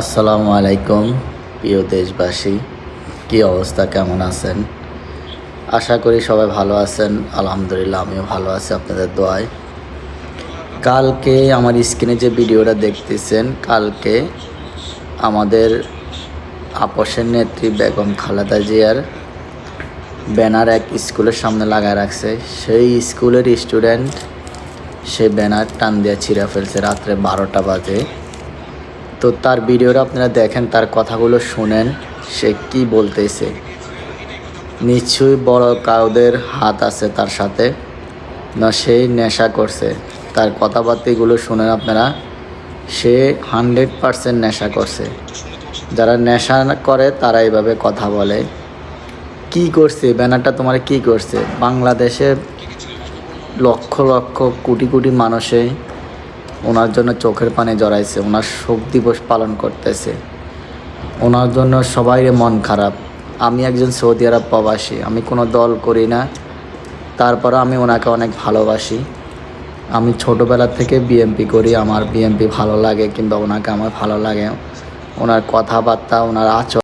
আসসালামু আলাইকুম প্রিয় দেশবাসী, কী অবস্থা, কেমন আছেন? আশা করি সবাই ভালো আছেন। আলহামদুলিল্লাহ আমিও ভালো আছি আপনাদের দোয়ায়। কালকে আমার স্ক্রিনে যে ভিডিওটা দেখতেছেন, কালকে আমাদের আপসের নেত্রী বেগম খালেদা জিয়ার ব্যানার এক স্কুলের সামনে লাগায় রাখছে। সেই স্কুলের স্টুডেন্ট সে ব্যানার টান দিয়ে ছিঁড়ে ফেলছে রাত্রে 12টা বাজে। তো তার ভিডিওটা আপনারা দেখেন, তার কথাগুলো শুনেন, সে কি বলতেছে। নিশ্চয়ই বড় কাউদের হাত আছে তার সাথে, না সেই নেশা করছে। তার কথাবার্তাগুলো শুনেন আপনারা, সে 100% নেশা করছে। যারা নেশা করে তারা এইভাবে কথা বলে। কি করছে ব্যানারটা, তোমার কি করছে? বাংলাদেশে লক্ষ লক্ষ কোটি কোটি মানুষে ওনার জন্য চোখের পানি জড়াইছে, ওনার শোক দিবস পালন করতেছে, ওনার জন্য সবাইরে মন খারাপ। আমি একজন সৌদি আরব প্রবাসী, আমি কোনো দল করি না, তারপরে আমি ওনাকে অনেক ভালোবাসি। আমি ছোটোবেলা থেকে বিএমপি করি, আমার বিএমপি ভালো লাগে, কিংবা ওনাকে আমার ভালো লাগে। ওনার কথাবার্তা, ওনার আচরণ